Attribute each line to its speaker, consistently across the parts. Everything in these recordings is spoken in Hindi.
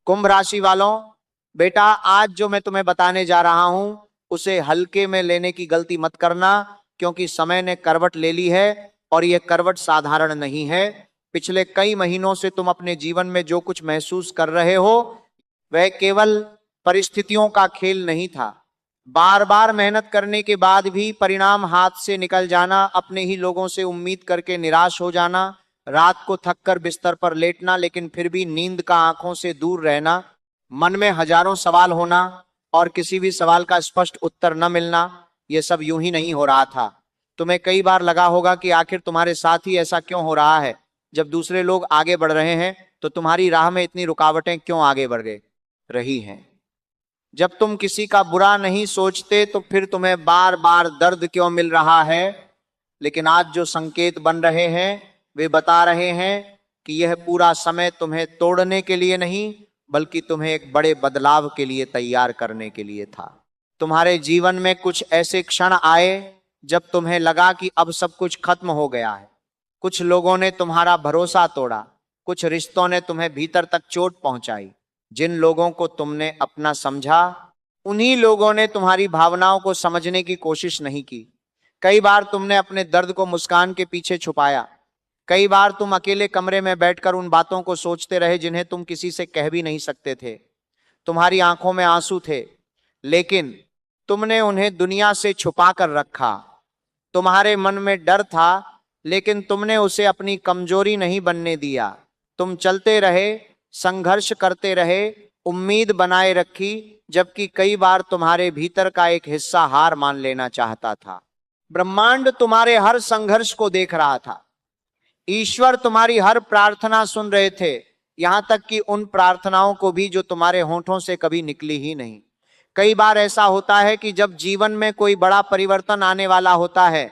Speaker 1: कुंभ राशि वालों, बेटा आज जो मैं तुम्हें बताने जा रहा हूं उसे हल्के में लेने की गलती मत करना, क्योंकि समय ने करवट ले ली है और यह करवट साधारण नहीं है। पिछले कई महीनों से तुम अपने जीवन में जो कुछ महसूस कर रहे हो वह केवल परिस्थितियों का खेल नहीं था। बार बार मेहनत करने के बाद भी परिणाम हाथ से निकल जाना, अपने ही लोगों से उम्मीद करके निराश हो जाना, रात को थक कर बिस्तर पर लेटना लेकिन फिर भी नींद का आंखों से दूर रहना, मन में हजारों सवाल होना और किसी भी सवाल का स्पष्ट उत्तर न मिलना, यह सब यूं ही नहीं हो रहा था। तुम्हें कई बार लगा होगा कि आखिर तुम्हारे साथ ही ऐसा क्यों हो रहा है। जब दूसरे लोग आगे बढ़ रहे हैं तो तुम्हारी राह में इतनी रुकावटें क्यों आगे बढ़ रही हैं। जब तुम किसी का बुरा नहीं सोचते तो फिर तुम्हें बार बार दर्द क्यों मिल रहा है। लेकिन आज जो संकेत बन रहे हैं वे बता रहे हैं कि यह पूरा समय तुम्हें तोड़ने के लिए नहीं बल्कि तुम्हें एक बड़े बदलाव के लिए तैयार करने के लिए था। तुम्हारे जीवन में कुछ ऐसे क्षण आए जब तुम्हें लगा कि अब सब कुछ खत्म हो गया है। कुछ लोगों ने तुम्हारा भरोसा तोड़ा, कुछ रिश्तों ने तुम्हें भीतर तक चोट पहुंचाई। जिन लोगों को तुमने अपना समझा उन्हीं लोगों ने तुम्हारी भावनाओं को समझने की कोशिश नहीं की। कई बार तुमने अपने दर्द को मुस्कान के पीछे छुपाया। कई बार तुम अकेले कमरे में बैठकर उन बातों को सोचते रहे जिन्हें तुम किसी से कह भी नहीं सकते थे। तुम्हारी आंखों में आंसू थे लेकिन तुमने उन्हें दुनिया से छुपा कर रखा। तुम्हारे मन में डर था लेकिन तुमने उसे अपनी कमजोरी नहीं बनने दिया। तुम चलते रहे, संघर्ष करते रहे, उम्मीद बनाए रखी, जबकि कई बार तुम्हारे भीतर का एक हिस्सा हार मान लेना चाहता था। ब्रह्मांड तुम्हारे हर संघर्ष को देख रहा था। ईश्वर तुम्हारी हर प्रार्थना सुन रहे थे, यहां तक कि उन प्रार्थनाओं को भी जो तुम्हारे होठों से कभी निकली ही नहीं। कई बार ऐसा होता है कि जब जीवन में कोई बड़ा परिवर्तन आने वाला होता है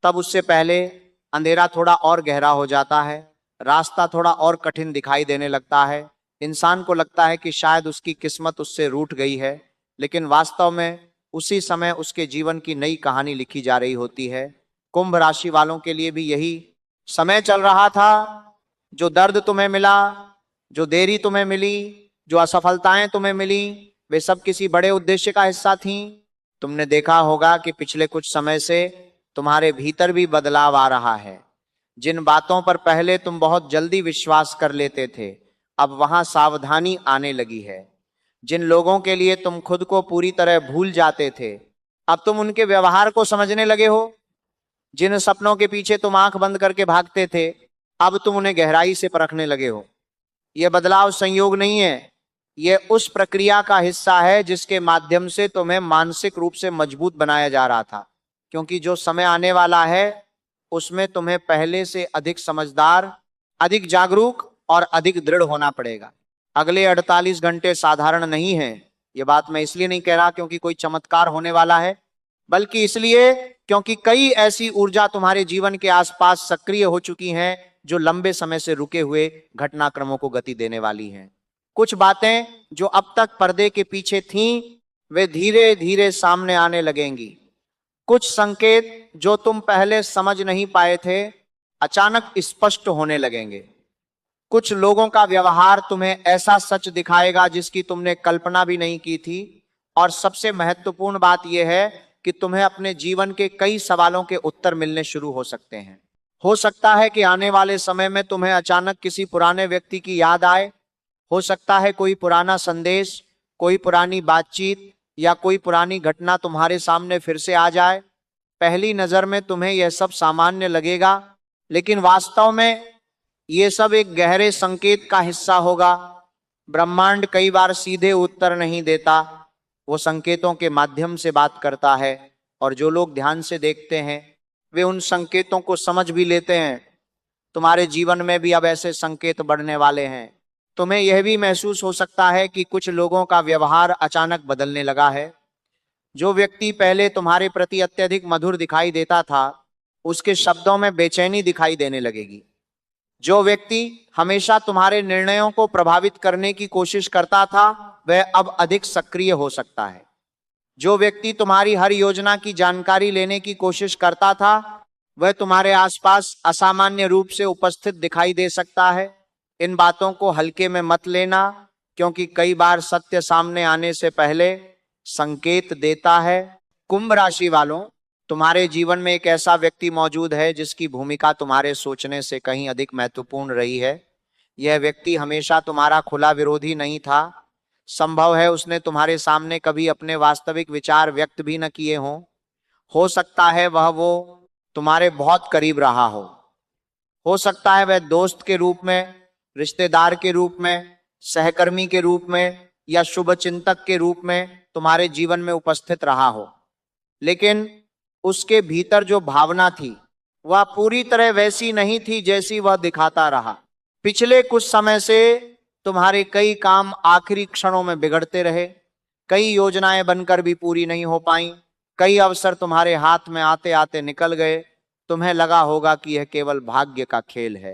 Speaker 1: तब उससे पहले अंधेरा थोड़ा और गहरा हो जाता है, रास्ता थोड़ा और कठिन दिखाई देने लगता है। इंसान को लगता है कि शायद उसकी किस्मत उससे रूठ गई है, लेकिन वास्तव में उसी समय उसके जीवन की नई कहानी लिखी जा रही होती है। कुंभ राशि वालों के लिए भी यही समय चल रहा था। जो दर्द तुम्हें मिला, जो देरी तुम्हें मिली, जो असफलताएं तुम्हें मिली, वे सब किसी बड़े उद्देश्य का हिस्सा थीं। तुमने देखा होगा कि पिछले कुछ समय से तुम्हारे भीतर भी बदलाव आ रहा है। जिन बातों पर पहले तुम बहुत जल्दी विश्वास कर लेते थे अब वहां सावधानी आने लगी है। जिन लोगों के लिए तुम खुद को पूरी तरह भूल जाते थे अब तुम उनके व्यवहार को समझने लगे हो। जिन सपनों के पीछे तुम आंख बंद करके भागते थे अब तुम उन्हें गहराई से परखने लगे हो। यह बदलाव संयोग नहीं है, यह उस प्रक्रिया का हिस्सा है जिसके माध्यम से तुम्हें मानसिक रूप से मजबूत बनाया जा रहा था। क्योंकि जो समय आने वाला है उसमें तुम्हें पहले से अधिक समझदार, अधिक जागरूक और अधिक दृढ़ होना पड़ेगा। अगले 48 घंटे साधारण नहीं है। यह बात मैं इसलिए नहीं कह रहा क्योंकि कोई चमत्कार होने वाला है, बल्कि इसलिए क्योंकि कई ऐसी ऊर्जा तुम्हारे जीवन के आसपास सक्रिय हो चुकी हैं जो लंबे समय से रुके हुए घटनाक्रमों को गति देने वाली हैं। कुछ बातें जो अब तक पर्दे के पीछे थीं वे धीरे धीरे सामने आने लगेंगी। कुछ संकेत जो तुम पहले समझ नहीं पाए थे अचानक स्पष्ट होने लगेंगे। कुछ लोगों का व्यवहार तुम्हें ऐसा सच दिखाएगा जिसकी तुमने कल्पना भी नहीं की थी। और सबसे महत्वपूर्ण बात यह है कि तुम्हें अपने जीवन के कई सवालों के उत्तर मिलने शुरू हो सकते हैं। हो सकता है कि आने वाले समय में तुम्हें अचानक किसी पुराने व्यक्ति की याद आए। हो सकता है कोई पुराना संदेश, कोई पुरानी बातचीत या कोई पुरानी घटना तुम्हारे सामने फिर से आ जाए। पहली नजर में तुम्हें यह सब सामान्य लगेगा, लेकिन वास्तव में यह सब एक गहरे संकेत का हिस्सा होगा। ब्रह्मांड कई बार सीधे उत्तर नहीं देता, वो संकेतों के माध्यम से बात करता है और जो लोग ध्यान से देखते हैं वे उन संकेतों को समझ भी लेते हैं। तुम्हारे जीवन में भी अब ऐसे संकेत बढ़ने वाले हैं। तुम्हें यह भी महसूस हो सकता है कि कुछ लोगों का व्यवहार अचानक बदलने लगा है। जो व्यक्ति पहले तुम्हारे प्रति अत्यधिक मधुर दिखाई देता था उसके शब्दों में बेचैनी दिखाई देने लगेगी। जो व्यक्ति हमेशा तुम्हारे निर्णयों को प्रभावित करने की कोशिश करता था वह अब अधिक सक्रिय हो सकता है। जो व्यक्ति तुम्हारी हर योजना की जानकारी लेने की कोशिश करता था वह तुम्हारे आसपास असामान्य रूप से उपस्थित दिखाई दे सकता है। इन बातों को हल्के में मत लेना, क्योंकि कई बार सत्य सामने आने से पहले संकेत देता है। कुंभ राशि वालों, तुम्हारे जीवन में एक ऐसा व्यक्ति मौजूद है जिसकी भूमिका तुम्हारे सोचने से कहीं अधिक महत्वपूर्ण रही है। यह व्यक्ति हमेशा तुम्हारा खुला विरोधी नहीं था। संभव है उसने तुम्हारे सामने कभी अपने वास्तविक विचार व्यक्त भी न किए हों। हो सकता है वो तुम्हारे बहुत करीब रहा हो सकता है वह दोस्त के रूप में, रिश्तेदार के रूप में, सहकर्मी के रूप में या शुभ चिंतक के रूप में तुम्हारे जीवन में उपस्थित रहा हो, लेकिन उसके भीतर जो भावना थी वह पूरी तरह वैसी नहीं थी जैसी वह दिखाता रहा। पिछले कुछ समय से तुम्हारे कई काम आखिरी क्षणों में बिगड़ते रहे, कई योजनाएं बनकर भी पूरी नहीं हो पाई, कई अवसर तुम्हारे हाथ में आते आते निकल गए। तुम्हें लगा होगा कि यह केवल भाग्य का खेल है।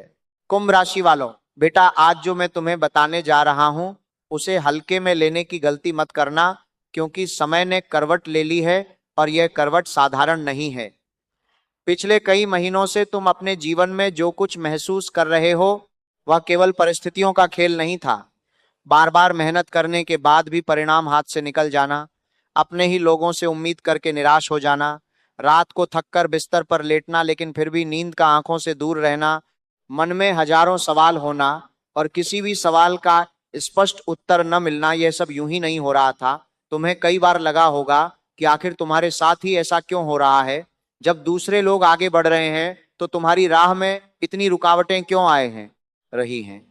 Speaker 1: कुंभ राशि वालों, बेटा आज जो मैं तुम्हें बताने जा रहा हूं उसे हल्के में लेने की गलती मत करना, क्योंकि समय ने करवट ले ली है और यह करवट साधारण नहीं है। पिछले कई महीनों से तुम अपने जीवन में जो कुछ महसूस कर रहे हो वह केवल परिस्थितियों का खेल नहीं था। बार बार मेहनत करने के बाद भी परिणाम हाथ से निकल जाना, अपने ही लोगों से उम्मीद करके निराश हो जाना, रात को थककर बिस्तर पर लेटना लेकिन फिर भी नींद का आंखों से दूर रहना, मन में हजारों सवाल होना और किसी भी सवाल का स्पष्ट उत्तर न मिलना, यह सब यूं ही नहीं हो रहा था। तुम्हें कई बार लगा होगा कि आखिर तुम्हारे साथ ही ऐसा क्यों हो रहा है। जब दूसरे लोग आगे बढ़ रहे हैं तो तुम्हारी राह में इतनी रुकावटें क्यों आए हैं रही हैं।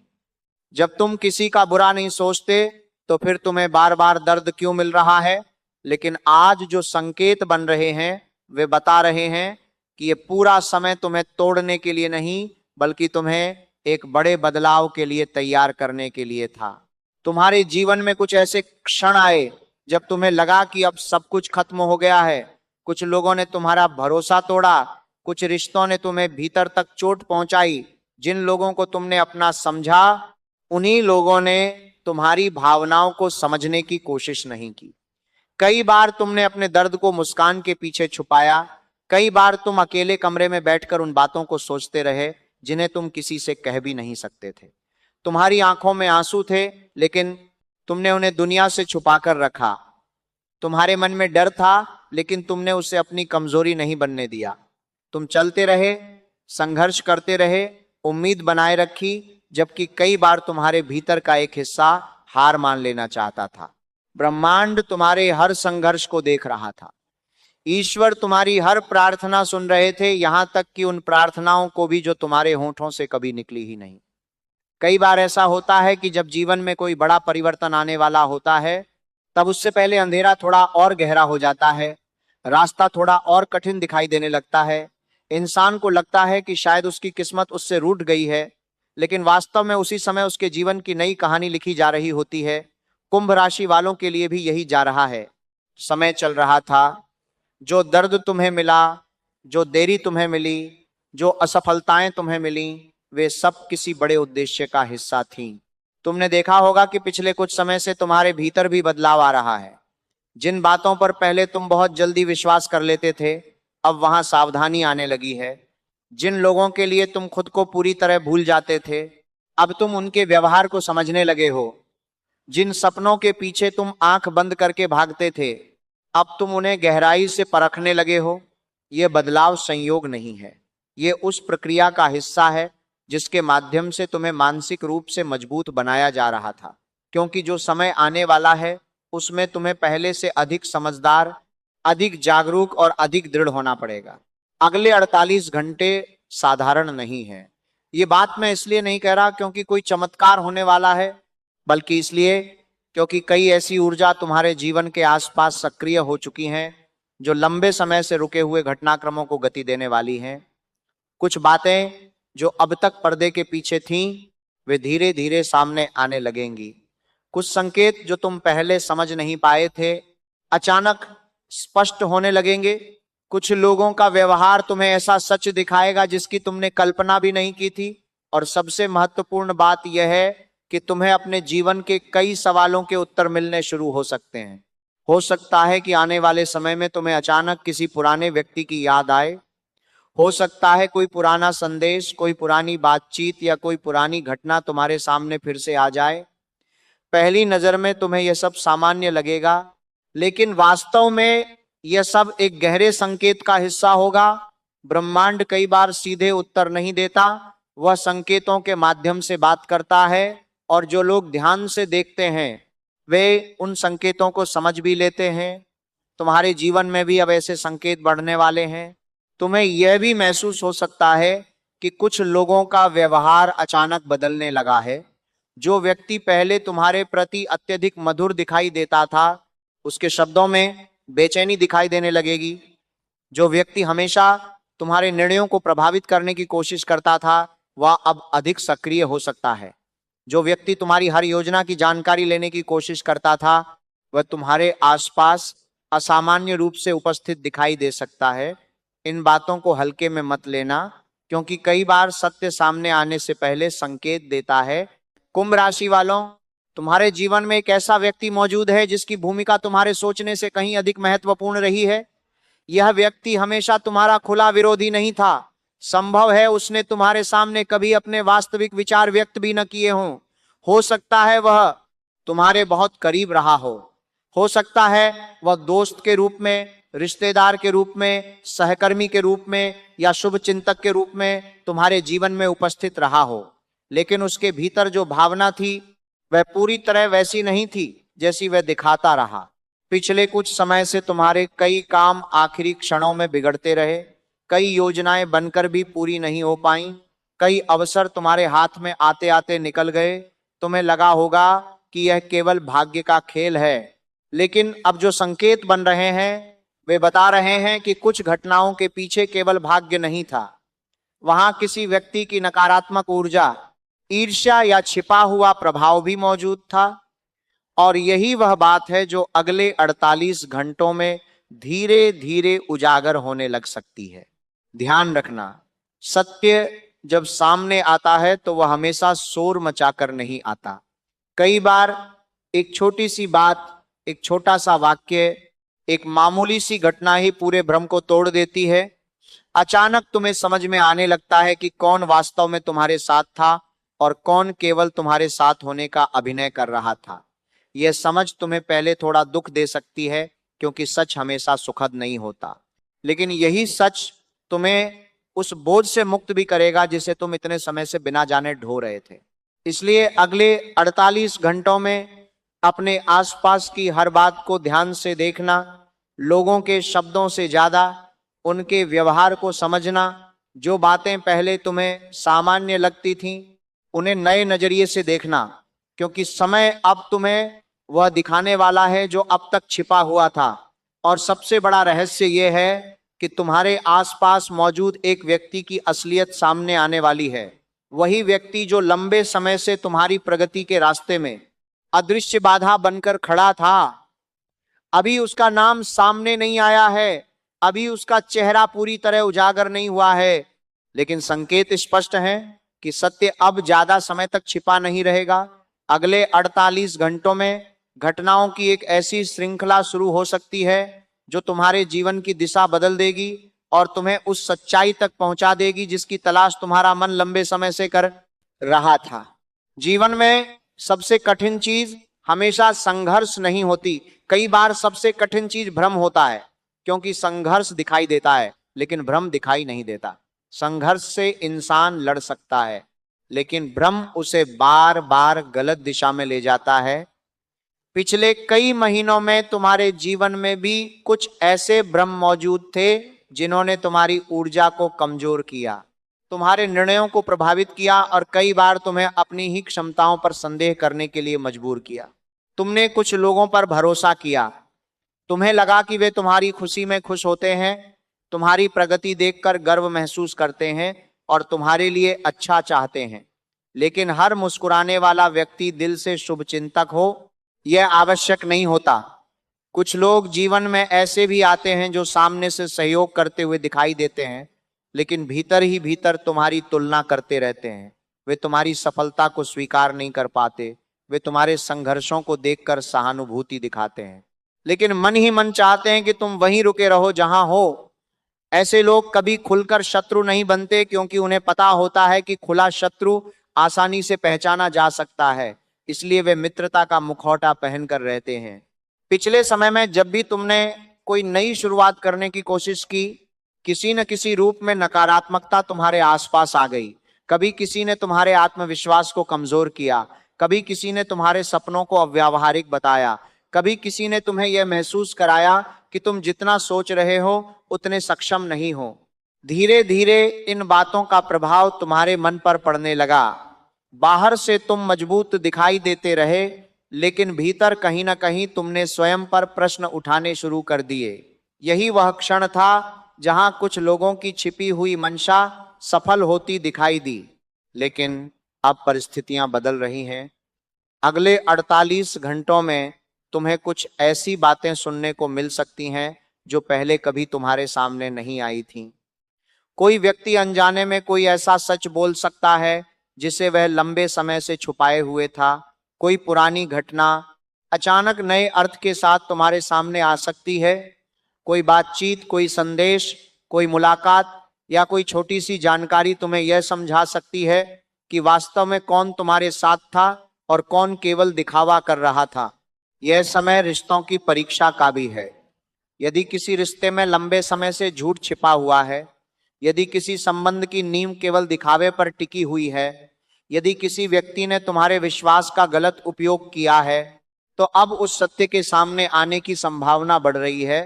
Speaker 1: जब तुम किसी का बुरा नहीं सोचते तो फिर तुम्हें बार बार दर्द क्यों मिल रहा है। लेकिन आज जो संकेत बन रहे हैं वे बता रहे हैं कि ये पूरा समय तुम्हें तोड़ने के लिए नहीं बल्कि तुम्हें एक बड़े बदलाव के लिए तैयार करने के लिए था। तुम्हारे जीवन में कुछ ऐसे क्षण आए जब तुम्हें लगा कि अब सब कुछ खत्म हो गया है। कुछ लोगों ने तुम्हारा भरोसा तोड़ा, कुछ रिश्तों ने तुम्हें भीतर तक चोट पहुंचाई। जिन लोगों को तुमने अपना समझा उन्हीं लोगों ने तुम्हारी भावनाओं को समझने की कोशिश नहीं की। कई बार तुमने अपने दर्द को मुस्कान के पीछे छुपाया। कई बार तुम अकेले कमरे में बैठकर उन बातों को सोचते रहे जिन्हें तुम किसी से कह भी नहीं सकते थे। तुम्हारी आंखों में आंसू थे लेकिन तुमने उन्हें दुनिया से छुपाकर रखा। तुम्हारे मन में डर था लेकिन तुमने उसे अपनी कमजोरी नहीं बनने दिया। तुम चलते रहे, संघर्ष करते रहे, उम्मीद बनाए रखी, जबकि कई बार तुम्हारे भीतर का एक हिस्सा हार मान लेना चाहता था। ब्रह्मांड तुम्हारे हर संघर्ष को देख रहा था। ईश्वर तुम्हारी हर प्रार्थना सुन रहे थे, यहां तक कि उन प्रार्थनाओं को भी जो तुम्हारे होठों से कभी निकली ही नहीं। कई बार ऐसा होता है कि जब जीवन में कोई बड़ा परिवर्तन आने वाला होता है तब उससे पहले अंधेरा थोड़ा और गहरा हो जाता है, रास्ता थोड़ा और कठिन दिखाई देने लगता है। इंसान को लगता है कि शायद उसकी किस्मत उससे रूठ गई है, लेकिन वास्तव में उसी समय उसके जीवन की नई कहानी लिखी जा रही होती है। कुंभ राशि वालों के लिए भी यही जा रहा है। समय चल रहा था, जो दर्द तुम्हें मिला, जो देरी तुम्हें मिली, जो असफलताएं तुम्हें मिली, वे सब किसी बड़े उद्देश्य का हिस्सा थीं। तुमने देखा होगा कि पिछले कुछ समय से तुम्हारे भीतर भी बदलाव आ रहा है। जिन बातों पर पहले तुम बहुत जल्दी विश्वास कर लेते थे अब वहां सावधानी आने लगी है। जिन लोगों के लिए तुम खुद को पूरी तरह भूल जाते थे अब तुम उनके व्यवहार को समझने लगे हो। जिन सपनों के पीछे तुम आंख बंद करके भागते थे अब तुम उन्हें गहराई से परखने लगे हो। यह बदलाव संयोग नहीं है, ये उस प्रक्रिया का हिस्सा है जिसके माध्यम से तुम्हें मानसिक रूप से मजबूत बनाया जा रहा था। क्योंकि जो समय आने वाला है उसमें तुम्हें पहले से अधिक समझदार, अधिक जागरूक और अधिक दृढ़ होना पड़ेगा। अगले 48 घंटे साधारण नहीं है। ये बात मैं इसलिए नहीं कह रहा क्योंकि कोई चमत्कार होने वाला है, बल्कि इसलिए क्योंकि कई ऐसी ऊर्जा तुम्हारे जीवन के आसपास सक्रिय हो चुकी हैं जो लंबे समय से रुके हुए घटनाक्रमों को गति देने वाली हैं। कुछ बातें जो अब तक पर्दे के पीछे थीं वे धीरे धीरे सामने आने लगेंगी। कुछ संकेत जो तुम पहले समझ नहीं पाए थे अचानक स्पष्ट होने लगेंगे। कुछ लोगों का व्यवहार तुम्हें ऐसा सच दिखाएगा जिसकी तुमने कल्पना भी नहीं की थी। और सबसे महत्वपूर्ण बात यह है कि तुम्हें अपने जीवन के कई सवालों के उत्तर मिलने शुरू हो सकते हैं। हो सकता है कि आने वाले समय में तुम्हें अचानक किसी पुराने व्यक्ति की याद आए। हो सकता है कोई पुराना संदेश, कोई पुरानी बातचीत या कोई पुरानी घटना तुम्हारे सामने फिर से आ जाए। पहली नजर में तुम्हें यह सब सामान्य लगेगा, लेकिन वास्तव में यह सब एक गहरे संकेत का हिस्सा होगा। ब्रह्मांड कई बार सीधे उत्तर नहीं देता, वह संकेतों के माध्यम से बात करता है, और जो लोग ध्यान से देखते हैं वे उन संकेतों को समझ भी लेते हैं। तुम्हारे जीवन में भी अब ऐसे संकेत बढ़ने वाले हैं। तुम्हें यह भी महसूस हो सकता है कि कुछ लोगों का व्यवहार अचानक बदलने लगा है। जो व्यक्ति पहले तुम्हारे प्रति अत्यधिक मधुर दिखाई देता था, उसके शब्दों में बेचैनी दिखाई देने लगेगी। जो व्यक्ति हमेशा तुम्हारे निर्णयों को प्रभावित करने की कोशिश करता था, वह अब अधिक सक्रिय हो सकता है। जो व्यक्ति तुम्हारी हर योजना की जानकारी लेने की कोशिश करता था, वह तुम्हारे आसपास असामान्य रूप से उपस्थित दिखाई दे सकता है। इन बातों को हल्के में मत लेना, क्योंकि कई बार सत्य सामने आने से पहले संकेत देता है। कुंभ राशि वालों, तुम्हारे जीवन में एक ऐसा व्यक्ति मौजूद है जिसकी भूमिका तुम्हारे सोचने से कहीं अधिक महत्वपूर्ण रही है। यह व्यक्ति हमेशा तुम्हारा खुला विरोधी नहीं था। संभव है उसने तुम्हारे सामने कभी अपने वास्तविक विचार व्यक्त भी न किए हों। हो सकता है वह तुम्हारे बहुत करीब रहा हो सकता है वह दोस्त के रूप में, रिश्तेदार के रूप में, सहकर्मी के रूप में या शुभ चिंतक के रूप में तुम्हारे जीवन में उपस्थित रहा हो, लेकिन उसके भीतर जो भावना थी वह पूरी तरह वैसी नहीं थी जैसी वह दिखाता रहा। पिछले कुछ समय से तुम्हारे कई काम आखिरी क्षणों में बिगड़ते रहे। कई योजनाएं बनकर भी पूरी नहीं हो पाई। कई अवसर तुम्हारे हाथ में आते आते निकल गए। तुम्हें लगा होगा कि यह केवल भाग्य का खेल है, लेकिन अब जो संकेत बन रहे हैं वे बता रहे हैं कि कुछ घटनाओं के पीछे केवल भाग्य नहीं था। वहां किसी व्यक्ति की नकारात्मक ऊर्जा, ईर्ष्या या छिपा हुआ प्रभाव भी मौजूद था। और यही वह बात है जो अगले 48 घंटों में धीरे धीरे उजागर होने लग सकती है। ध्यान रखना, सत्य जब सामने आता है तो वह हमेशा शोर मचाकर नहीं आता। कई बार एक छोटी सी बात, एक छोटा सा वाक्य, एक मामूली सी घटना ही पूरे भ्रम को तोड़ देती है। अचानक तुम्हें समझ में आने लगता है कि कौन वास्तव में तुम्हारे साथ था और कौन केवल तुम्हारे साथ होने का अभिनय कर रहा था। यह समझ तुम्हें पहले थोड़ा दुख दे सकती है, क्योंकि सच हमेशा सुखद नहीं होता, लेकिन यही सच तुम्हें उस बोझ से मुक्त भी करेगा जिसे तुम इतने समय से बिना जाने ढो रहे थे। इसलिए अगले 48 घंटों में अपने आसपास की हर बात को ध्यान से देखना, लोगों के शब्दों से ज्यादा उनके व्यवहार को समझना। जो बातें पहले तुम्हें सामान्य लगती थीं, उन्हें नए नजरिए से देखना, क्योंकि समय अब तुम्हें वह दिखाने वाला है जो अब तक छिपा हुआ था। और सबसे बड़ा रहस्य यह है कि तुम्हारे आसपास मौजूद एक व्यक्ति की असलियत सामने आने वाली है। वही व्यक्ति जो लंबे समय से तुम्हारी प्रगति के रास्ते में अदृश्य बाधा बनकर खड़ा था। अभी उसका नाम सामने नहीं आया है, अभी उसका चेहरा पूरी तरह उजागर नहीं हुआ है, लेकिन संकेत स्पष्ट है कि सत्य अब ज्यादा समय तक छिपा नहीं रहेगा। अगले 48 घंटों में घटनाओं की एक ऐसी श्रृंखला शुरू हो सकती है जो तुम्हारे जीवन की दिशा बदल देगी और तुम्हें उस सच्चाई तक पहुंचा देगी जिसकी तलाश तुम्हारा मन लंबे समय से कर रहा था। जीवन में सबसे कठिन चीज हमेशा संघर्ष नहीं होती। कई बार सबसे कठिन चीज भ्रम होता है, क्योंकि संघर्ष दिखाई देता है लेकिन भ्रम दिखाई नहीं देता। संघर्ष से इंसान लड़ सकता है, लेकिन भ्रम उसे बार बार गलत दिशा में ले जाता है। पिछले कई महीनों में तुम्हारे जीवन में भी कुछ ऐसे भ्रम मौजूद थे जिन्होंने तुम्हारी ऊर्जा को कमजोर किया, तुम्हारे निर्णयों को प्रभावित किया और कई बार तुम्हें अपनी ही क्षमताओं पर संदेह करने के लिए मजबूर किया। तुमने कुछ लोगों पर भरोसा किया, तुम्हें लगा कि वे तुम्हारी खुशी में खुश होते हैं, तुम्हारी प्रगति देखकर गर्व महसूस करते हैं और तुम्हारे लिए अच्छा चाहते हैं, लेकिन हर मुस्कुराने वाला व्यक्ति दिल से शुभचिंतक हो यह आवश्यक नहीं होता। कुछ लोग जीवन में ऐसे भी आते हैं जो सामने से सहयोग करते हुए दिखाई देते हैं, लेकिन भीतर ही भीतर तुम्हारी तुलना करते रहते हैं। वे तुम्हारी सफलता को स्वीकार नहीं कर पाते, वे तुम्हारे संघर्षों को देखकर सहानुभूति दिखाते हैं, लेकिन मन ही मन चाहते हैं कि तुम वहीं रुके रहो जहां हो। ऐसे लोग कभी खुलकर शत्रु नहीं बनते, क्योंकि उन्हें पता होता है कि खुला शत्रु आसानी से पहचाना जा सकता है, इसलिए वे मित्रता का मुखौटा पहनकर रहते हैं। पिछले समय में जब भी तुमने कोई नई शुरुआत करने की कोशिश की, किसी न किसी रूप में नकारात्मकता तुम्हारे आसपास आ गई। कभी किसी ने तुम्हारे आत्मविश्वास को कमजोर किया, कभी किसी ने तुम्हारे सपनों को अव्यावहारिक बताया, कभी किसी ने तुम्हें यह महसूस कराया कि तुम जितना सोच रहे हो उतने सक्षम नहीं हो। धीरे धीरे इन बातों का प्रभाव तुम्हारे मन पर पड़ने लगा। बाहर से तुम मजबूत दिखाई देते रहे, लेकिन भीतर कहीं ना कहीं तुमने स्वयं पर प्रश्न उठाने शुरू कर दिए। यही वह क्षण था जहां कुछ लोगों की छिपी हुई मंशा सफल होती दिखाई दी। लेकिन अब परिस्थितियां बदल रही हैं। अगले 48 घंटों में तुम्हें कुछ ऐसी बातें सुनने को मिल सकती हैं जो पहले कभी तुम्हारे सामने नहीं आई थीं। कोई व्यक्ति अनजाने में कोई ऐसा सच बोल सकता है जिसे वह लंबे समय से छुपाए हुए था। कोई पुरानी घटना अचानक नए अर्थ के साथ तुम्हारे सामने आ सकती है। कोई बातचीत, कोई संदेश, कोई मुलाकात या कोई छोटी सी जानकारी तुम्हें यह समझा सकती है कि वास्तव में कौन तुम्हारे साथ था और कौन केवल दिखावा कर रहा था। यह समय रिश्तों की परीक्षा का भी है। यदि किसी रिश्ते में लंबे समय से झूठ छिपा हुआ है, यदि किसी संबंध की नींव केवल दिखावे पर टिकी हुई है, यदि किसी व्यक्ति ने तुम्हारे विश्वास का गलत उपयोग किया है, तो अब उस सत्य के सामने आने की संभावना बढ़ रही है।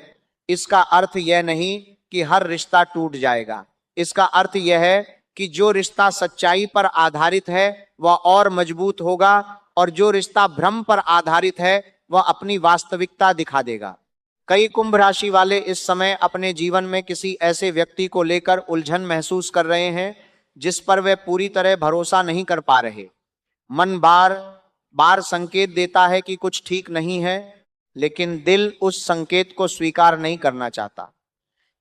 Speaker 1: इसका अर्थ यह नहीं कि हर रिश्ता टूट जाएगा। इसका अर्थ यह है कि जो रिश्ता सच्चाई पर आधारित है वह और मजबूत होगा, और जो रिश्ता भ्रम पर आधारित है वह अपनी वास्तविकता दिखा देगा। कई कुंभ राशि वाले इस समय अपने जीवन में किसी ऐसे व्यक्ति को लेकर उलझन महसूस कर रहे हैं जिस पर वे पूरी तरह भरोसा नहीं कर पा रहे। मन बार बार संकेत देता है कि कुछ ठीक नहीं है, लेकिन दिल उस संकेत को स्वीकार नहीं करना चाहता।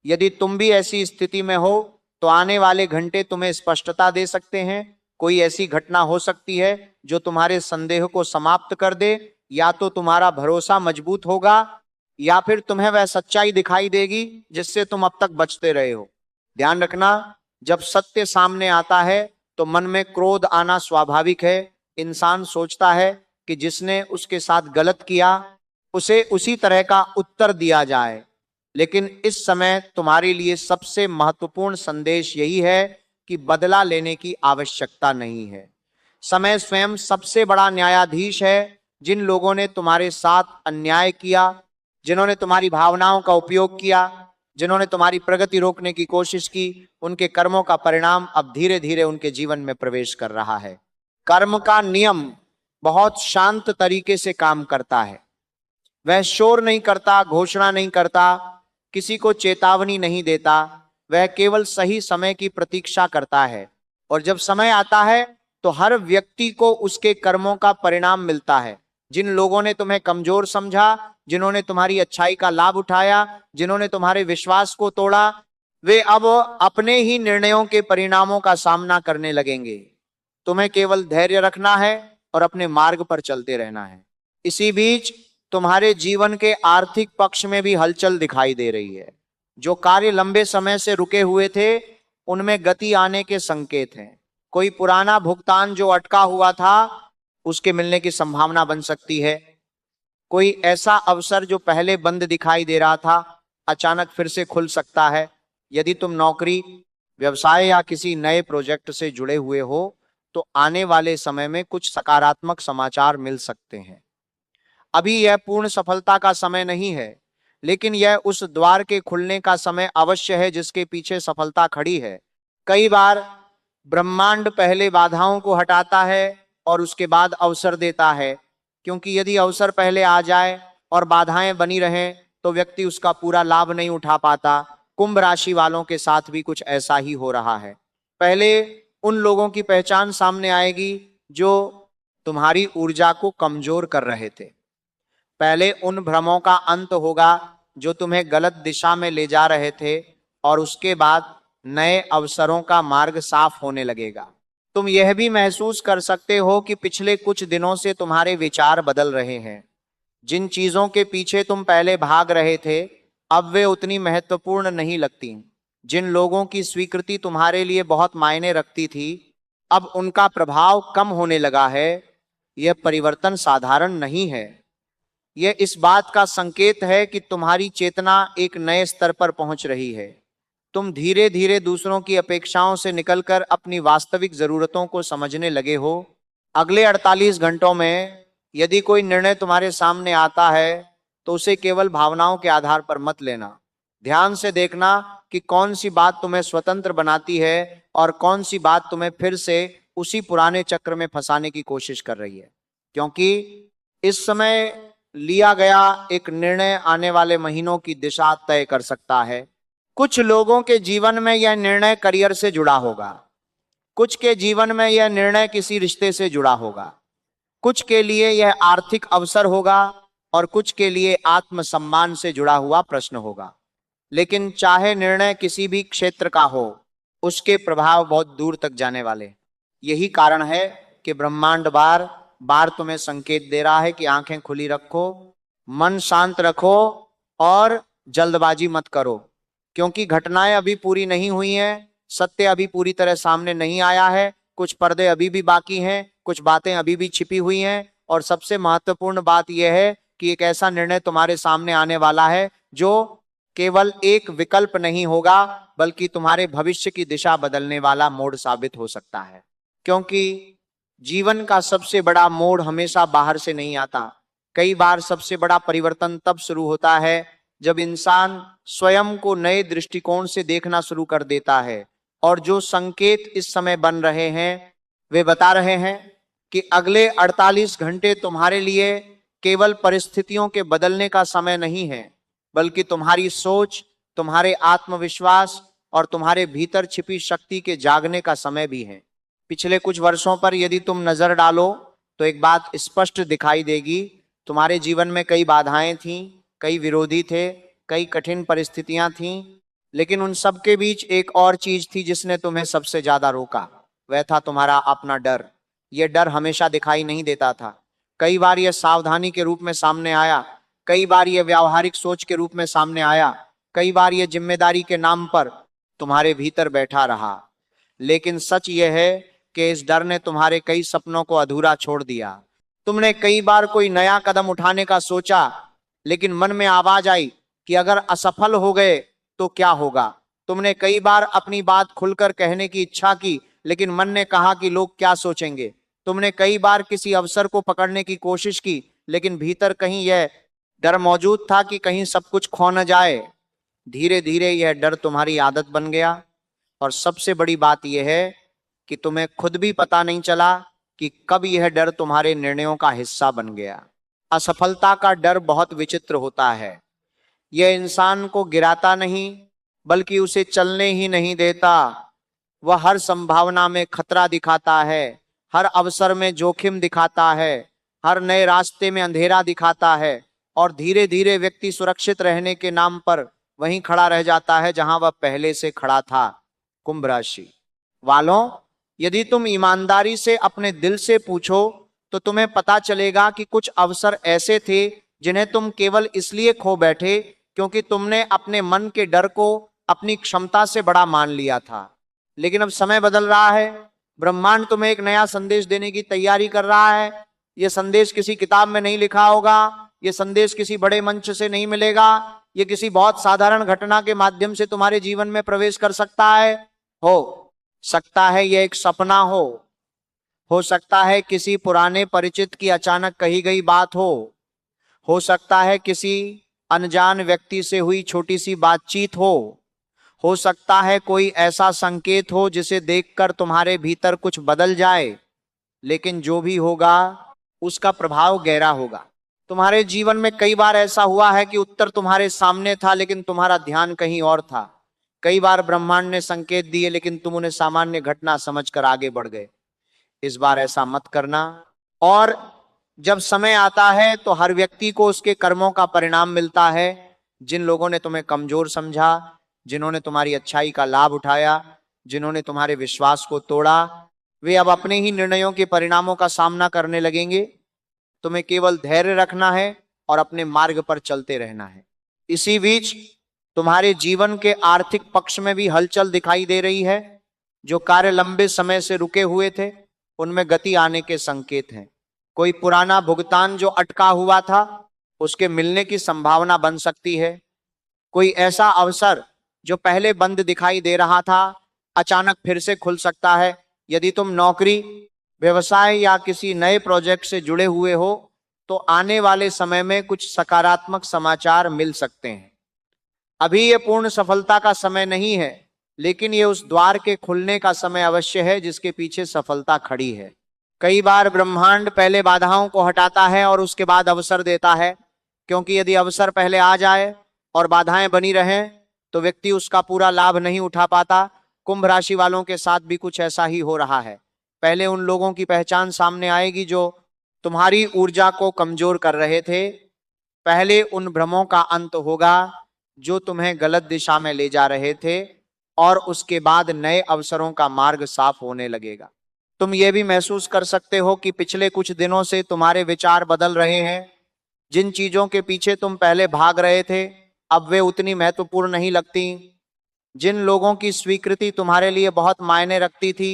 Speaker 1: यदि तुम भी ऐसी स्थिति में हो तो आने वाले घंटे तुम्हें स्पष्टता दे सकते हैं। कोई ऐसी घटना हो सकती है जो तुम्हारे संदेह को समाप्त कर दे। या तो तुम्हारा भरोसा मजबूत होगा या फिर तुम्हें वह सच्चाई दिखाई देगी जिससे तुम अब तक बचते रहे हो। ध्यान रखना, जब सत्य सामने आता है तो मन में क्रोध आना स्वाभाविक है। इंसान सोचता है कि जिसने उसके साथ गलत किया उसे उसी तरह का उत्तर दिया जाए। लेकिन इस समय तुम्हारे लिए सबसे महत्वपूर्ण संदेश यही है कि बदला लेने की आवश्यकता नहीं है। समय स्वयं सबसे बड़ा न्यायाधीश है। जिन लोगों ने तुम्हारे साथ अन्याय किया, जिन्होंने तुम्हारी भावनाओं का उपयोग किया, जिन्होंने तुम्हारी प्रगति रोकने की कोशिश की, उनके कर्मों का परिणाम अब धीरे धीरे उनके जीवन में प्रवेश कर रहा है। कर्म का नियम बहुत शांत तरीके से काम करता है। वह शोर नहीं करता, घोषणा नहीं करता, किसी को चेतावनी नहीं देता। वह केवल सही समय की प्रतीक्षा करता है, और जब समय आता है तो हर व्यक्ति को उसके कर्मों का परिणाम मिलता है। जिन लोगों ने तुम्हें कमजोर समझा, जिन्होंने तुम्हारी अच्छाई का लाभ उठाया, जिन्होंने तुम्हारे विश्वास को तोड़ा, वे अब अपने ही निर्णयों के परिणामों का सामना करने लगेंगे। तुम्हें केवल धैर्य रखना है और अपने मार्ग पर चलते रहना है। इसी बीच तुम्हारे जीवन के आर्थिक पक्ष में भी हलचल दिखाई दे रही है। जो कार्य लंबे समय से रुके हुए थे उनमें गति आने के संकेत हैं। कोई पुराना भुगतान जो अटका हुआ था उसके मिलने की संभावना बन सकती है। कोई ऐसा अवसर जो पहले बंद दिखाई दे रहा था अचानक फिर से खुल सकता है। यदि तुम नौकरी, व्यवसाय या किसी नए प्रोजेक्ट से जुड़े हुए हो तो आने वाले समय में कुछ सकारात्मक समाचार मिल सकते हैं। अभी यह पूर्ण सफलता का समय नहीं है, लेकिन यह उस द्वार के खुलने का समय अवश्य है जिसके पीछे सफलता खड़ी है। कई बार ब्रह्मांड पहले बाधाओं को हटाता है और उसके बाद अवसर देता है, क्योंकि यदि अवसर पहले आ जाए और बाधाएं बनी रहें तो व्यक्ति उसका पूरा लाभ नहीं उठा पाता। कुंभ राशि वालों के साथ भी कुछ ऐसा ही हो रहा है। पहले उन लोगों की पहचान सामने आएगी जो तुम्हारी ऊर्जा को कमजोर कर रहे थे। पहले उन भ्रमों का अंत होगा जो तुम्हें गलत दिशा में ले जा रहे थे, और उसके बाद नए अवसरों का मार्ग साफ होने लगेगा। तुम यह भी महसूस कर सकते हो कि पिछले कुछ दिनों से तुम्हारे विचार बदल रहे हैं। जिन चीजों के पीछे तुम पहले भाग रहे थे अब वे उतनी महत्वपूर्ण नहीं लगती। जिन लोगों की स्वीकृति तुम्हारे लिए बहुत मायने रखती थी अब उनका प्रभाव कम होने लगा है। यह परिवर्तन साधारण नहीं है। यह इस बात का संकेत है कि तुम्हारी चेतना एक नए स्तर पर पहुंच रही है। तुम धीरे धीरे दूसरों की अपेक्षाओं से निकलकर अपनी वास्तविक जरूरतों को समझने लगे हो। अगले 48 घंटों में यदि कोई निर्णय तुम्हारे सामने आता है तो उसे केवल भावनाओं के आधार पर मत लेना। ध्यान से देखना कि कौन सी बात तुम्हें स्वतंत्र बनाती है और कौन सी बात तुम्हें फिर से उसी पुराने चक्र में फंसाने की कोशिश कर रही है। क्योंकि इस समय लिया गया एक निर्णय आने वाले महीनों की दिशा तय कर सकता है। कुछ लोगों के जीवन में यह निर्णय करियर से जुड़ा होगा, कुछ के जीवन में यह निर्णय किसी रिश्ते से जुड़ा होगा, कुछ के लिए यह आर्थिक अवसर होगा और कुछ के लिए आत्मसम्मान से जुड़ा हुआ प्रश्न होगा। लेकिन चाहे निर्णय किसी भी क्षेत्र का हो, उसके प्रभाव बहुत दूर तक जाने वाले। यही कारण है कि ब्रह्मांड बार बार तुम्हें संकेत दे रहा है कि आंखें खुली रखो, मन शांत रखो और जल्दबाजी मत करो। क्योंकि घटनाएं अभी पूरी नहीं हुई हैं, सत्य अभी पूरी तरह सामने नहीं आया है, कुछ पर्दे अभी भी बाकी हैं, कुछ बातें अभी भी छिपी हुई हैं। और सबसे महत्वपूर्ण बात यह है कि एक ऐसा निर्णय तुम्हारे सामने आने वाला है जो केवल एक विकल्प नहीं होगा, बल्कि तुम्हारे भविष्य की दिशा बदलने वाला मोड़ साबित हो सकता है। क्योंकि जीवन का सबसे बड़ा मोड़ हमेशा बाहर से नहीं आता। कई बार सबसे बड़ा परिवर्तन तब शुरू होता है जब इंसान स्वयं को नए दृष्टिकोण से देखना शुरू कर देता है। और जो संकेत इस समय बन रहे हैं वे बता रहे हैं कि अगले 48 घंटे तुम्हारे लिए केवल परिस्थितियों के बदलने का समय नहीं है, बल्कि तुम्हारी सोच, तुम्हारे आत्मविश्वास और तुम्हारे भीतर छिपी शक्ति के जागने का समय भी है। पिछले कुछ वर्षों पर यदि तुम नजर डालो तो एक बात स्पष्ट दिखाई देगी। तुम्हारे जीवन में कई बाधाएं थीं, कई विरोधी थे, कई कठिन परिस्थितियां थीं, लेकिन उन सब के बीच एक और चीज थी जिसने तुम्हें सबसे ज्यादा रोका। वह था तुम्हारा अपना डर। यह डर हमेशा दिखाई नहीं देता था। कई बार यह सावधानी के रूप में सामने आया, कई बार यह व्यावहारिक सोच के रूप में सामने आया, कई बार यह जिम्मेदारी के नाम पर तुम्हारे भीतर बैठा रहा। लेकिन सच यह है कि इस डर ने तुम्हारे कई सपनों को अधूरा छोड़ दिया। तुमने कई बार कोई नया कदम उठाने का सोचा, लेकिन मन में आवाज आई कि अगर असफल हो गए तो क्या होगा। तुमने कई बार अपनी बात खुलकर कहने की इच्छा की, लेकिन मन ने कहा कि लोग क्या सोचेंगे। तुमने कई बार किसी अवसर को पकड़ने की कोशिश की, लेकिन भीतर कहीं यह डर मौजूद था कि कहीं सब कुछ खो न जाए। धीरे धीरे यह डर तुम्हारी आदत बन गया और सबसे बड़ी बात यह है कि तुम्हें खुद भी पता नहीं चला कि कब यह डर तुम्हारे निर्णयों का हिस्सा बन गया। असफलता का डर बहुत विचित्र होता है। यह इंसान को गिराता नहीं, बल्कि उसे चलने ही नहीं देता। वह हर संभावना में खतरा दिखाता है, हर अवसर में जोखिम दिखाता है, हर नए रास्ते में अंधेरा दिखाता है और धीरे धीरे व्यक्ति सुरक्षित रहने के नाम पर वहीं खड़ा रह जाता है जहां वह पहले से खड़ा था। कुंभ राशि वालों, यदि तुम ईमानदारी से अपने दिल से पूछो तो तुम्हें पता चलेगा कि कुछ अवसर ऐसे थे जिन्हें तुम केवल इसलिए खो बैठे क्योंकि तुमने अपने मन के डर को अपनी क्षमता से बड़ा मान लिया था। लेकिन अब समय बदल रहा है। ब्रह्मांड तुम्हें एक नया संदेश देने की तैयारी कर रहा है। यह संदेश किसी किताब में नहीं लिखा होगा, यह संदेश किसी बड़े मंच से नहीं मिलेगा, यह किसी बहुत साधारण घटना के माध्यम से तुम्हारे जीवन में प्रवेश कर सकता है। हो सकता है यह एक सपना हो सकता है किसी पुराने परिचित की अचानक कही गई बात हो सकता है किसी अनजान व्यक्ति से हुई छोटी सी बातचीत हो सकता है कोई ऐसा संकेत हो जिसे देखकर तुम्हारे भीतर कुछ बदल जाए। लेकिन जो भी होगा उसका प्रभाव गहरा होगा। तुम्हारे जीवन में कई बार ऐसा हुआ है कि उत्तर तुम्हारे सामने था लेकिन तुम्हारा ध्यान कहीं और था। कई बार ब्रह्मांड ने संकेत दिए लेकिन तुम उन्हें सामान्य घटना समझकर आगे बढ़ गए। इस बार ऐसा मत करना। और जब समय आता है तो हर व्यक्ति को उसके कर्मों का परिणाम मिलता है। जिन लोगों ने तुम्हें कमजोर समझा, जिन्होंने तुम्हारी अच्छाई का लाभ उठाया, जिन्होंने तुम्हारे विश्वास को तोड़ा, वे अब अपने ही निर्णयों के परिणामों का सामना करने लगेंगे। तुम्हें केवल धैर्य रखना है और अपने मार्ग पर चलते रहना है। इसी बीच तुम्हारे जीवन के आर्थिक पक्ष में भी हलचल दिखाई दे रही है। जो कार्य लंबे समय से रुके हुए थे उनमें गति आने के संकेत हैं। कोई पुराना भुगतान जो अटका हुआ था उसके मिलने की संभावना बन सकती है। कोई ऐसा अवसर जो पहले बंद दिखाई दे रहा था अचानक फिर से खुल सकता है। यदि तुम नौकरी, व्यवसाय या किसी नए प्रोजेक्ट से जुड़े हुए हो तो आने वाले समय में कुछ सकारात्मक समाचार मिल सकते हैं। अभी ये पूर्ण सफलता का समय नहीं है, लेकिन ये उस द्वार के खुलने का समय अवश्य है जिसके पीछे सफलता खड़ी है। कई बार ब्रह्मांड पहले बाधाओं को हटाता है और उसके बाद अवसर देता है, क्योंकि यदि अवसर पहले आ जाए और बाधाएं बनी रहें तो व्यक्ति उसका पूरा लाभ नहीं उठा पाता। कुंभ राशि वालों के साथ भी कुछ ऐसा ही हो रहा है। पहले उन लोगों की पहचान सामने आएगी जो तुम्हारी ऊर्जा को कमजोर कर रहे थे। पहले उन भ्रमों का अंत होगा जो तुम्हें गलत दिशा में ले जा रहे थे, और उसके बाद नए अवसरों का मार्ग साफ होने लगेगा। तुम ये भी महसूस कर सकते हो कि पिछले कुछ दिनों से तुम्हारे विचार बदल रहे हैं। जिन चीजों के पीछे तुम पहले भाग रहे थे अब वे उतनी महत्वपूर्ण नहीं लगती। जिन लोगों की स्वीकृति तुम्हारे लिए बहुत मायने रखती थी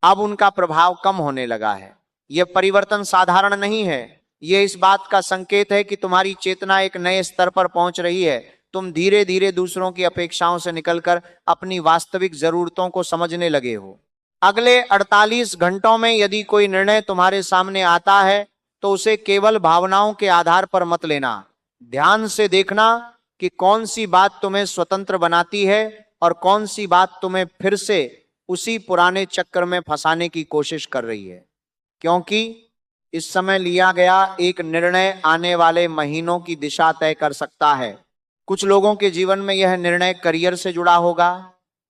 Speaker 1: अब उनका प्रभाव कम होने लगा है। यह परिवर्तन साधारण नहीं है, यह इस बात का संकेत है कि तुम्हारी चेतना एक नए स्तर पर पहुंच रही है। तुम धीरे धीरे दूसरों की अपेक्षाओं से निकलकर अपनी वास्तविक जरूरतों को समझने लगे हो। अगले 48 घंटों में यदि कोई निर्णय तुम्हारे सामने आता है तो उसे केवल भावनाओं के आधार पर मत लेना। ध्यान से देखना कि कौन सी बात तुम्हें स्वतंत्र बनाती है और कौन सी बात तुम्हें फिर से उसी पुराने चक्कर में फंसाने की कोशिश कर रही है, क्योंकि इस समय लिया गया एक निर्णय आने वाले महीनों की दिशा तय कर सकता है। कुछ लोगों के जीवन में यह निर्णय करियर से जुड़ा होगा,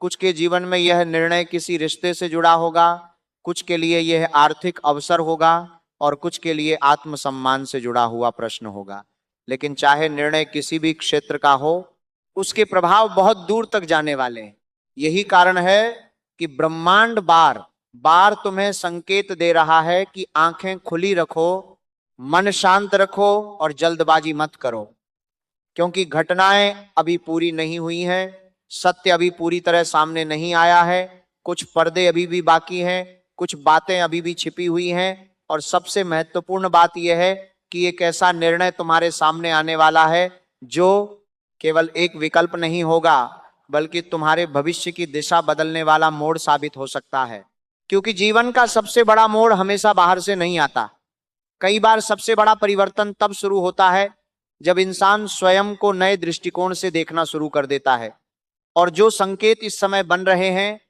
Speaker 1: कुछ के जीवन में यह निर्णय किसी रिश्ते से जुड़ा होगा, कुछ के लिए यह आर्थिक अवसर होगा और कुछ के लिए आत्मसम्मान से जुड़ा हुआ प्रश्न होगा। लेकिन चाहे निर्णय किसी भी क्षेत्र का हो, उसके प्रभाव बहुत दूर तक जाने वाले हैं। यही कारण है कि ब्रह्मांड बार बार तुम्हें संकेत दे रहा है कि आंखें खुली रखो, मन शांत रखो और जल्दबाजी मत करो, क्योंकि घटनाएं अभी पूरी नहीं हुई हैं, सत्य अभी पूरी तरह सामने नहीं आया है, कुछ पर्दे अभी भी बाकी हैं, कुछ बातें अभी भी छिपी हुई हैं। और सबसे महत्वपूर्ण बात यह है कि एक ऐसा निर्णय तुम्हारे सामने आने वाला है जो केवल एक विकल्प नहीं होगा बल्कि तुम्हारे भविष्य की दिशा बदलने वाला मोड़ साबित हो सकता है। क्योंकि जीवन का सबसे बड़ा मोड़ हमेशा बाहर से नहीं आता। कई बार सबसे बड़ा परिवर्तन तब शुरू होता है जब इंसान स्वयं को नए दृष्टिकोण से देखना शुरू कर देता है। और जो संकेत इस समय बन रहे हैं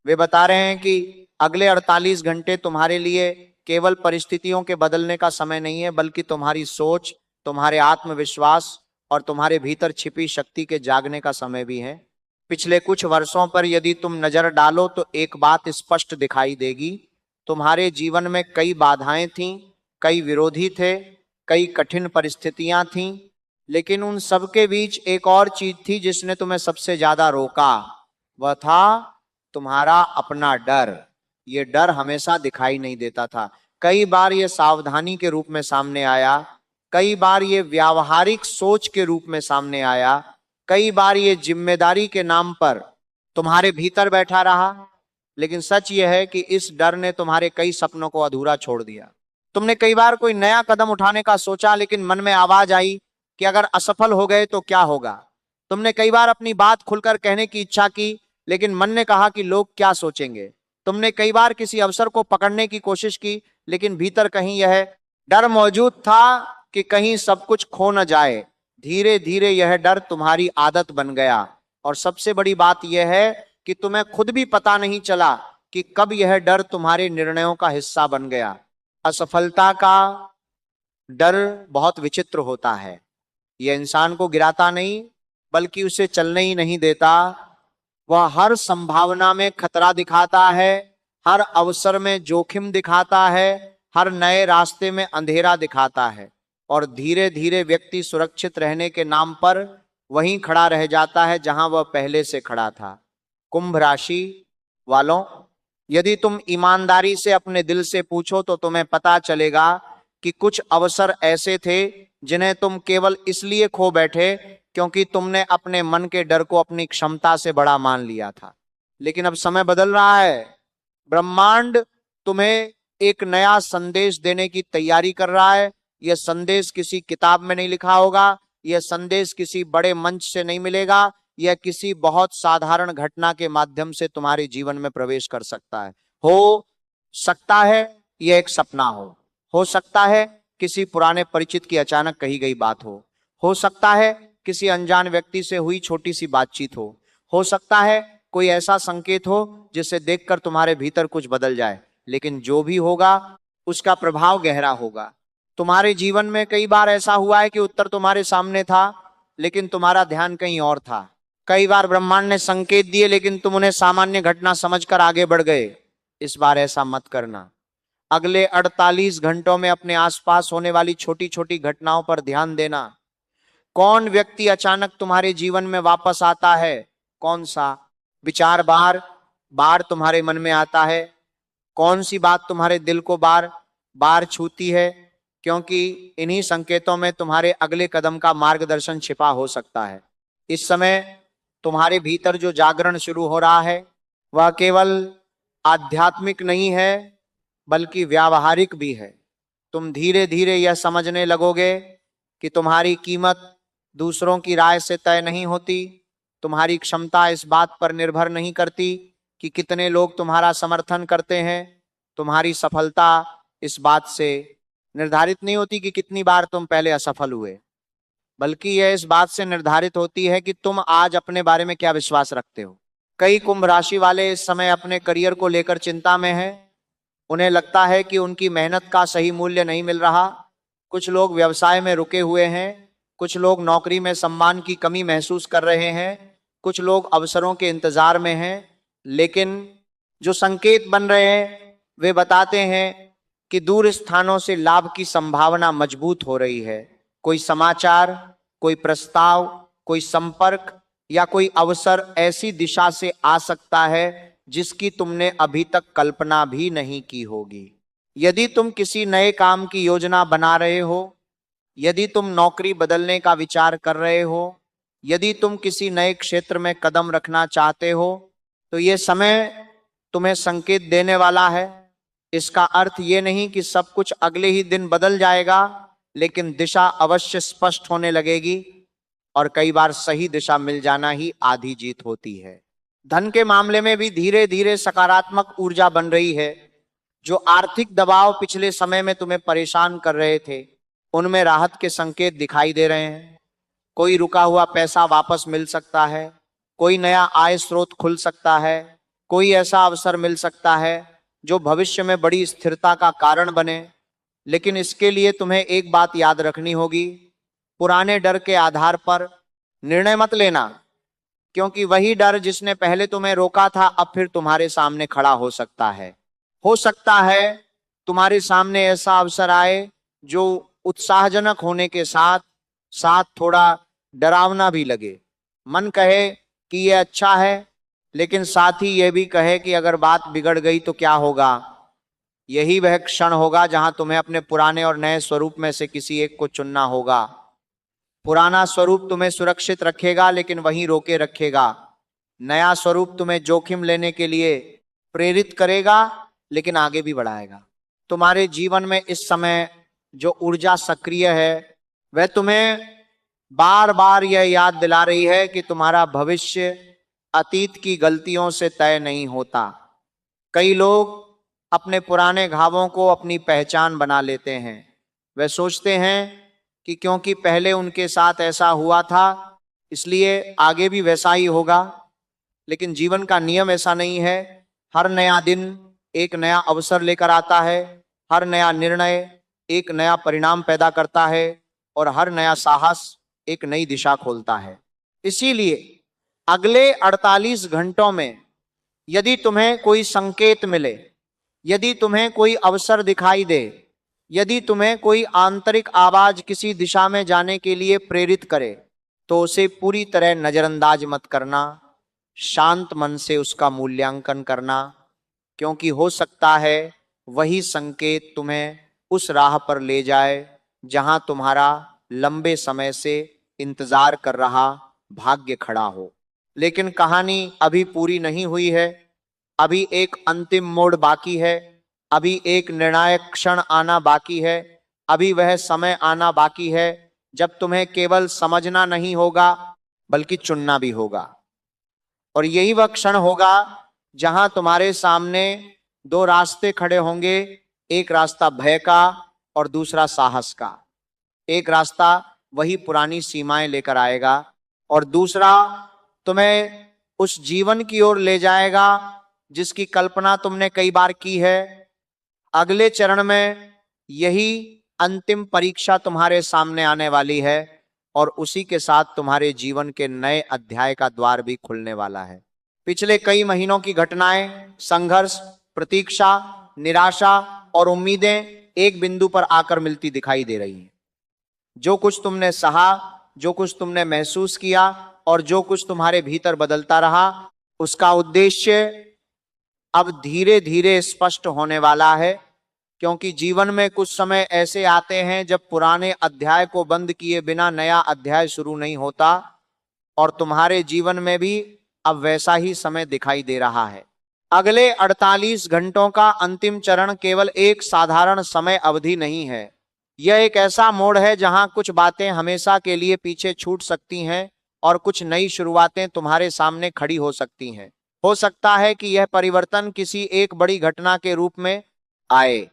Speaker 1: वे बता रहे हैं कि अगले 48 घंटे तुम्हारे लिए केवल परिस्थितियों के बदलने का समय नहीं है, बल्कि तुम्हारी सोच, तुम्हारे आत्मविश्वास और तुम्हारे भीतर छिपी शक्ति के जागने का समय भी है। पिछले कुछ वर्षों पर यदि तुम नजर डालो तो एक बात स्पष्ट दिखाई देगी। तुम्हारे जीवन में कई बाधाएं थीं, कई विरोधी थे, कई कठिन परिस्थितियां थीं, लेकिन उन सबके बीच एक और चीज थी जिसने तुम्हें सबसे ज्यादा रोका। वह था तुम्हारा अपना डर। ये डर हमेशा दिखाई नहीं देता था। कई बार ये सावधानी के रूप में सामने आया, कई बार ये व्यावहारिक सोच के रूप में सामने आया, कई बार ये जिम्मेदारी के नाम पर तुम्हारे भीतर बैठा रहा। लेकिन सच यह है कि इस डर ने तुम्हारे कई सपनों को अधूरा छोड़ दिया। तुमने कई बार कोई नया कदम उठाने का सोचा, लेकिन मन में आवाज आई कि अगर असफल हो गए तो क्या होगा। तुमने कई बार अपनी बात खुलकर कहने की इच्छा की, लेकिन मन ने कहा कि लोग क्या सोचेंगे। तुमने कई बार किसी अवसर को पकड़ने की कोशिश की, लेकिन भीतर कहीं यह डर मौजूद था कि कहीं सब कुछ खो न जाए। धीरे धीरे यह डर तुम्हारी आदत बन गया, और सबसे बड़ी बात यह है कि तुम्हें खुद भी पता नहीं चला कि कब यह डर तुम्हारे निर्णयों का हिस्सा बन गया। असफलता का डर बहुत विचित्र होता है। यह इंसान को गिराता नहीं बल्कि उसे चलने ही नहीं देता। वह हर संभावना में खतरा दिखाता है, हर अवसर में जोखिम दिखाता है, हर नए रास्ते में अंधेरा दिखाता है, और धीरे धीरे व्यक्ति सुरक्षित रहने के नाम पर वहीं खड़ा रह जाता है जहां वह पहले से खड़ा था। कुंभ राशि वालों, यदि तुम ईमानदारी से अपने दिल से पूछो तो तुम्हें पता चलेगा कि कुछ अवसर ऐसे थे जिन्हें तुम केवल इसलिए खो बैठे क्योंकि तुमने अपने मन के डर को अपनी क्षमता से बड़ा मान लिया था। लेकिन अब समय बदल रहा है। ब्रह्मांड तुम्हें एक नया संदेश देने की तैयारी कर रहा है। यह संदेश किसी किताब में नहीं लिखा होगा, यह संदेश किसी बड़े मंच से नहीं मिलेगा, यह किसी बहुत साधारण घटना के माध्यम से तुम्हारे जीवन में प्रवेश कर सकता है। हो सकता है यह एक सपना हो सकता है किसी पुराने परिचित की अचानक कही गई बात हो सकता है किसी अनजान व्यक्ति से हुई छोटी सी बातचीत हो सकता है कोई ऐसा संकेत हो जिसे देखकर तुम्हारे भीतर कुछ बदल जाए। लेकिन जो भी होगा उसका प्रभाव गहरा होगा। तुम्हारे जीवन में कई बार ऐसा हुआ है कि उत्तर तुम्हारे सामने था लेकिन तुम्हारा ध्यान कहीं और था। कई बार ब्रह्मांड ने संकेत दिए लेकिन तुम उन्हें सामान्य घटना समझकर आगे बढ़ गए। इस बार ऐसा मत करना। अगले 48 घंटों में अपने आसपास होने वाली छोटी छोटी घटनाओं पर ध्यान देना। कौन व्यक्ति अचानक तुम्हारे जीवन में वापस आता है, कौन सा विचार बार बार तुम्हारे मन में आता है, कौन सी बात तुम्हारे दिल को बार बार छूती है, क्योंकि इन्हीं संकेतों में तुम्हारे अगले कदम का मार्गदर्शन छिपा हो सकता है। इस समय तुम्हारे भीतर जो जागरण शुरू हो रहा है वह केवल आध्यात्मिक नहीं है बल्कि व्यावहारिक भी है। तुम धीरे धीरे यह समझने लगोगे कि तुम्हारी कीमत दूसरों की राय से तय नहीं होती, तुम्हारी क्षमता इस बात पर निर्भर नहीं करती कि कितने लोग तुम्हारा समर्थन करते हैं, तुम्हारी सफलता इस बात से निर्धारित नहीं होती कि कितनी बार तुम पहले असफल हुए, बल्कि यह इस बात से निर्धारित होती है कि तुम आज अपने बारे में क्या विश्वास रखते हो। कई कुंभ राशि वाले इस समय अपने करियर को लेकर चिंता में हैं। उन्हें लगता है कि उनकी मेहनत का सही मूल्य नहीं मिल रहा। कुछ लोग व्यवसाय में रुके हुए हैं, कुछ लोग नौकरी में सम्मान की कमी महसूस कर रहे हैं, कुछ लोग अवसरों के इंतजार में हैं। लेकिन जो संकेत बन रहे हैं वे बताते हैं कि दूर स्थानों से लाभ की संभावना मजबूत हो रही है। कोई समाचार, कोई प्रस्ताव, कोई संपर्क या कोई अवसर ऐसी दिशा से आ सकता है जिसकी तुमने अभी तक कल्पना भी नहीं की होगी। यदि तुम किसी नए काम की योजना बना रहे हो, यदि तुम नौकरी बदलने का विचार कर रहे हो, यदि तुम किसी नए क्षेत्र में कदम रखना चाहते हो, तो ये समय तुम्हें संकेत देने वाला है। इसका अर्थ ये नहीं कि सब कुछ अगले ही दिन बदल जाएगा, लेकिन दिशा अवश्य स्पष्ट होने लगेगी और कई बार सही दिशा मिल जाना ही आधी जीत होती है। धन के मामले में भी धीरे धीरे सकारात्मक ऊर्जा बन रही है। जो आर्थिक दबाव पिछले समय में तुम्हें परेशान कर रहे थे उनमें राहत के संकेत दिखाई दे रहे हैं। कोई रुका हुआ पैसा वापस मिल सकता है, कोई नया आय स्रोत खुल सकता है, कोई ऐसा अवसर मिल सकता है जो भविष्य में बड़ी स्थिरता का कारण बने। लेकिन इसके लिए तुम्हें एक बात याद रखनी होगी, पुराने डर के आधार पर निर्णय मत लेना, क्योंकि वही डर जिसने पहले तुम्हें रोका था अब फिर तुम्हारे सामने खड़ा हो सकता है। हो सकता है तुम्हारे सामने ऐसा अवसर आए जो उत्साहजनक होने के साथ साथ थोड़ा डरावना भी लगे। मन कहे कि यह अच्छा है, लेकिन साथ ही यह भी कहे कि अगर बात बिगड़ गई तो क्या होगा। यही वह क्षण होगा जहां तुम्हें अपने पुराने और नए स्वरूप में से किसी एक को चुनना होगा। पुराना स्वरूप तुम्हें सुरक्षित रखेगा लेकिन वहीं रोके रखेगा। नया स्वरूप तुम्हें जोखिम लेने के लिए प्रेरित करेगा लेकिन आगे भी बढ़ाएगा। तुम्हारे जीवन में इस समय जो ऊर्जा सक्रिय है वह तुम्हें बार बार यह याद दिला रही है कि तुम्हारा भविष्य अतीत की गलतियों से तय नहीं होता। कई लोग अपने पुराने घावों को अपनी पहचान बना लेते हैं। वे सोचते हैं कि क्योंकि पहले उनके साथ ऐसा हुआ था इसलिए आगे भी वैसा ही होगा। लेकिन जीवन का नियम ऐसा नहीं है। हर नया दिन एक नया अवसर लेकर आता है, हर नया निर्णय एक नया परिणाम पैदा करता है और हर नया साहस एक नई दिशा खोलता है। इसीलिए अगले 48 घंटों में यदि तुम्हें कोई संकेत मिले, यदि तुम्हें कोई अवसर दिखाई दे, यदि तुम्हें कोई आंतरिक आवाज किसी दिशा में जाने के लिए प्रेरित करे, तो उसे पूरी तरह नजरअंदाज मत करना। शांत मन से उसका मूल्यांकन करना, क्योंकि हो सकता है वही संकेत तुम्हें उस राह पर ले जाए जहां तुम्हारा लंबे समय से इंतजार कर रहा भाग्य खड़ा हो। लेकिन कहानी अभी पूरी नहीं हुई है। अभी एक अंतिम मोड़ बाकी है। अभी एक निर्णायक क्षण आना बाकी है, अभी वह समय आना बाकी है जब तुम्हें केवल समझना नहीं होगा बल्कि चुनना भी होगा। और यही वह क्षण होगा जहां तुम्हारे सामने दो रास्ते खड़े होंगे, एक रास्ता भय का और दूसरा साहस का। एक रास्ता वही पुरानी सीमाएं लेकर आएगा और दूसरा तुम्हें उस जीवन की ओर ले जाएगा जिसकी कल्पना तुमने कई बार की है। अगले चरण में यही अंतिम परीक्षा तुम्हारे सामने आने वाली है और उसी के साथ तुम्हारे जीवन के नए अध्याय का द्वार भी खुलने वाला है। पिछले कई महीनों की घटनाएं, संघर्ष, प्रतीक्षा, निराशा और उम्मीदें एक बिंदु पर आकर मिलती दिखाई दे रही हैं। जो कुछ तुमने सहा, जो कुछ तुमने महसूस किया और जो कुछ तुम्हारे भीतर बदलता रहा, उसका उद्देश्य अब धीरे धीरे स्पष्ट होने वाला है। क्योंकि जीवन में कुछ समय ऐसे आते हैं जब पुराने अध्याय को बंद किए बिना नया अध्याय शुरू नहीं होता, और तुम्हारे जीवन में भी अब वैसा ही समय दिखाई दे रहा है। अगले 48 घंटों का अंतिम चरण केवल एक साधारण समय अवधि नहीं है। यह एक ऐसा मोड़ है जहां कुछ बातें हमेशा के लिए पीछे छूट सकती हैं और कुछ नई शुरुआतें तुम्हारे सामने खड़ी हो सकती हैं। हो सकता है कि यह परिवर्तन किसी एक बड़ी घटना के रूप में आए,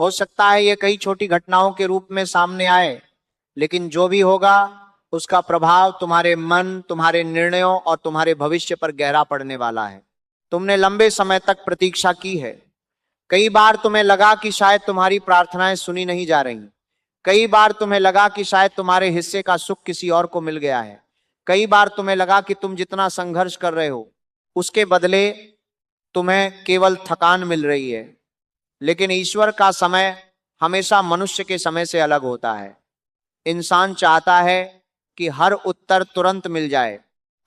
Speaker 1: हो सकता है यह कई छोटी घटनाओं के रूप में सामने आए, लेकिन जो भी होगा उसका प्रभाव तुम्हारे मन, तुम्हारे निर्णयों और तुम्हारे भविष्य पर गहरा पड़ने वाला है। तुमने लंबे समय तक प्रतीक्षा की है। कई बार तुम्हें लगा कि शायद तुम्हारी प्रार्थनाएं सुनी नहीं जा रही। कई बार तुम्हें लगा कि शायद तुम्हारे हिस्से का सुख किसी और को मिल गया है। कई बार तुम्हें लगा कि तुम जितना संघर्ष कर रहे हो उसके बदले तुम्हें केवल थकान मिल रही है। लेकिन ईश्वर का समय हमेशा मनुष्य के समय से अलग होता है। इंसान चाहता है कि हर उत्तर तुरंत मिल जाए,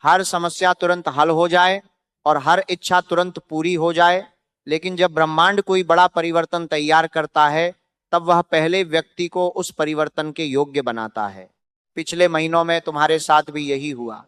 Speaker 1: हर समस्या तुरंत हल हो जाए और हर इच्छा तुरंत पूरी हो जाए। लेकिन जब ब्रह्मांड कोई बड़ा परिवर्तन तैयार करता है तब वह पहले व्यक्ति को उस परिवर्तन के योग्य बनाता है। पिछले महीनों में तुम्हारे साथ भी यही हुआ।